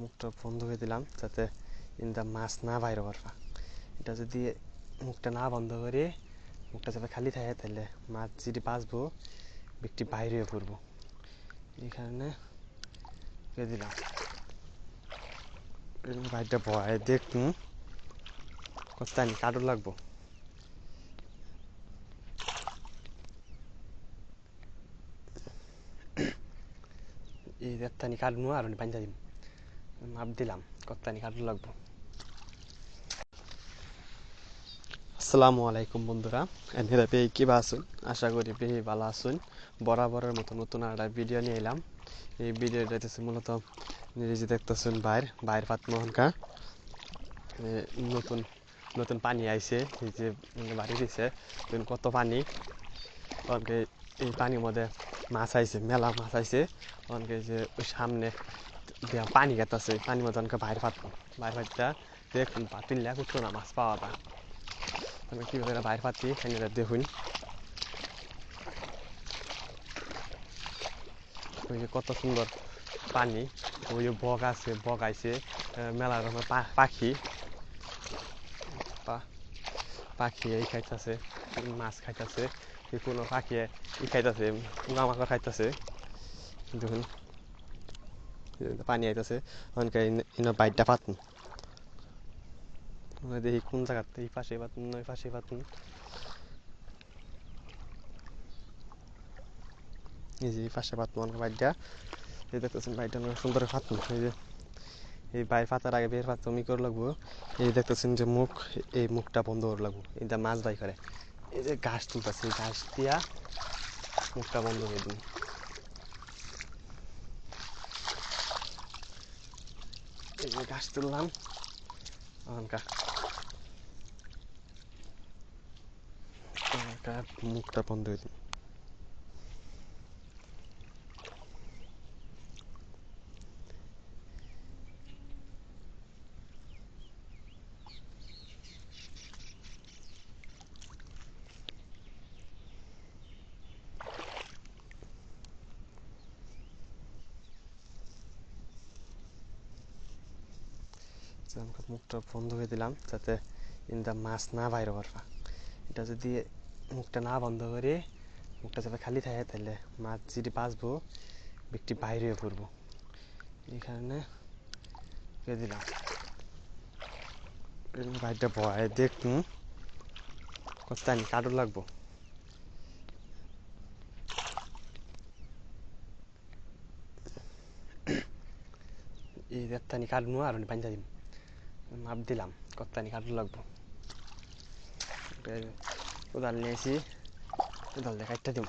মুখটা বন্ধ করে দিলাম যাতে ইন্দা মাছ না বাইরে পারবা। এটা যদি মুখটা না বন্ধ করে মুখটা যাতে খালি থাকে তাহলে মাছ যদি বাঁচবো একটি বাইরে পড়বো, এই কারণে দিলাম। বাইরটা ভয় দেখুন কস্তানি কাটুর লাগবো। এই দেড়টানি কাটবো আর বান্ধা দিম, মাপ দিলাম কস্তানি কাটুর লাগবো। আসসালামু আলাইকুম বন্ধুরা, এনারা পেয়ে কি আছেন? আশা করি পেয়ে ভালো আছেন। বরাবরের মতো নতুন একটা ভিডিও নিয়ে এলাম। এই ভিডিওটা হচ্ছে মূলত নিজে দেখতেছেন বাইর পাতমোহনকা নতুন নতুন পানি আইছে, এই যে বাড়ি দিছে কত পানি। অনেকে এই পানির মধ্যে মাছ আইছে, মেলা মাছ আইছে। অনেকে যে ওই সামনে পানি খেতেছে, পানির মধ্যে অনেকে বাইর পাতটা দেখুন পাতিলে কুটলো না মাছ পাওয়াটা। আমি কীভাবে বাইর পাতি এখানে দেখুন। ওই যে কত সুন্দর পানি, ওই যে বগ আছে, বগ আইছে, মেলা রকমের পাখি পাখি এই খাইতেছে, মাছ খাইতেছে, কোনো পাখি ই খাইতেছে, পোকামাকড় খাইতেছে। দেখুন পানি আইতেছে, অনেকে বাইরটা পাতুন দেখি কোন জায়গাতে, এই পাশে পাতুন ওই পাশে পাতুন। এই যে এই পাশে পাতুন অনেক বাইরটা, এই দেখতেছেন বাইরটা অনেক সুন্দর পাতুন। এই যে এই বাইর পাতার আগে বের পাত তুমি করে লাগবো। এই দেখতেছেন যে মুখ, এই মুখটা বন্ধ করে লাগবো, এইটা মাছ বাই করে। এই যে ঘাস তুলতেছে, ঘাস দিয়া মুখটা বন্ধ করে দিন। এই যে ঘাস তুললাম, মুখটা বন্ধ করে দিন। মুখটা বন্ধ করে দিলাম যাতে ইন্দা মাছ না বাইরে পারবা। এটা যদি মুখটা না বন্ধ করে মুখটা যাতে খালি থাকে তাহলে মাছ যদি বাঁচবো একটি বাইরে পড়বো, এই কারণে দিলাম। বাইরটা ভয় দেখুন কস্তানি কাটুর লাগবো। এই দেড়টানি কাটবো আর বান্ধা দিম, মাপ দিলাম কস্তানি কাটুর লাগবো। কোদাল নিয়েছি, কোদাল দিয়ে কাটতে দিব।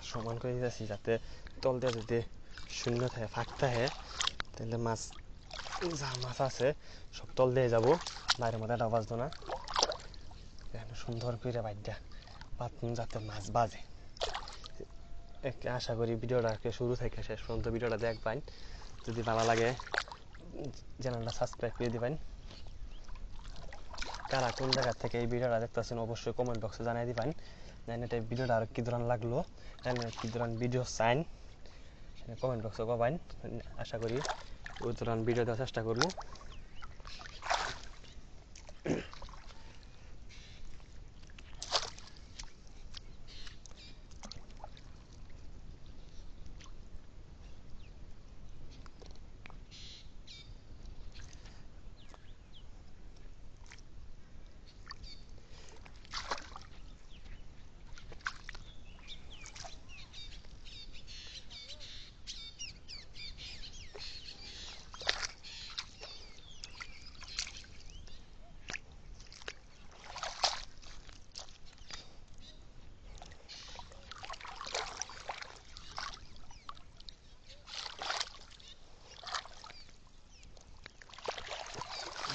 সমান করে দিতেছি যাতে তল দিয়ে যদি শূন্য থাকে, ফাঁক থাকে, তাহলে মাছ যা মাছ আছে সব তল দিয়ে যাবো, বাইরের মধ্যে এটা বাঁচবো না। এখানে সুন্দর করে বাইরটা পাতুন যাতে মাছ বাজে। আশা করি ভিডিওটাকে শুরু থেকে শেষ পর্যন্ত ভিডিওটা দেখবেন। যদি ভালো লাগে চ্যানেলটা সাবস্ক্রাইব করে দিবেন। কারা কোন জায়গা থেকে এই ভিডিওটা দেখতেছেন অবশ্যই কমেন্ট বক্সে জানিয়ে দিবেন। এটা ভিডিওটা আর কি ধরনের লাগলো, কি ধরনের ভিডিও চাইন কমেন্ট বক্সে কবেন। আশা করি ওই ধরনের ভিডিও দেওয়ার চেষ্টা করবো।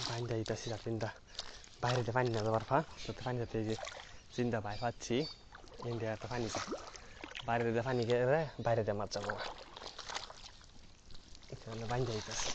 বাইন্দা দিতেছি যাতে বাইরেতে পানি না যাবার যাতে পানি যাতে যে চিন্তা বাইর পাচ্ছি ইন্ডিয়া একটা পানি যায়, বাইরে দিয়ে পানি গেলে বাইরে দিয়ে মাছ যাবো। বাইন্দা দিতেছে।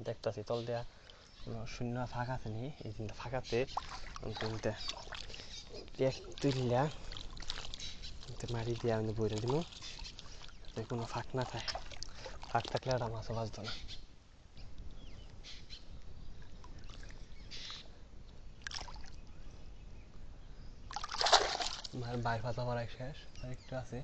দেখতেছি তল দেয়া শূন্য ফাঁকা আছে নি, এই তিনটা ফাঁকাতে তিনটা তুললা মারি দিয়া বইরে দিব, কোনো ফাঁক না থাকে। ফাঁক থাকলে একটা মাছও বাঁচত না। আমার বাইর পাতা পড়াই শেষ, আর একটু আছে।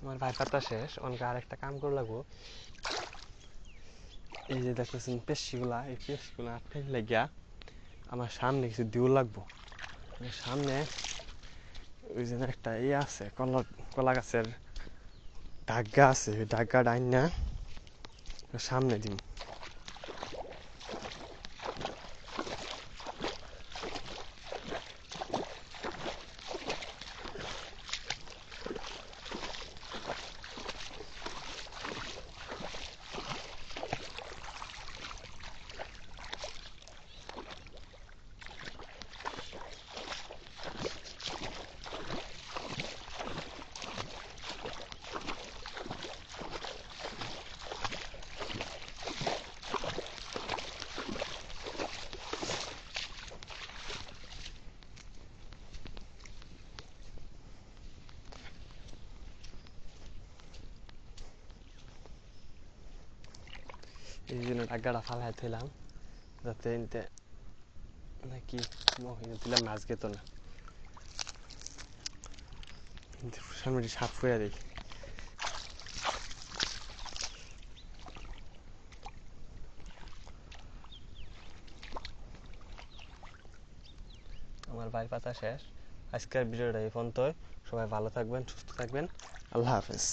আমার ভাই পাতা শেষ, অনেক আরেকটা কাম করে লাগবো। এই যে দেখতেছেন পেশিগুলা, এই পেশিগুলা আটকে লাগিয়া আমার সামনে কিছু দিও লাগবো। সামনে ওই যে একটা ইয়ে আছে, কলা গাছের ডাগা আছে, ওই ডাগা ডাইন না সামনে দিন। এই জন্য ডাগাটা ফালাই দিলাম, যাতে এনতে নাকি দিলাম মাছ গেত না। সামনে সাপ ফুয়া দিই। আমার বাইর পাতা শেষ। আজকের ভিডিওটা এই পর্যন্তই। সবাই ভালো থাকবেন, সুস্থ থাকবেন। আল্লাহ হাফেজ।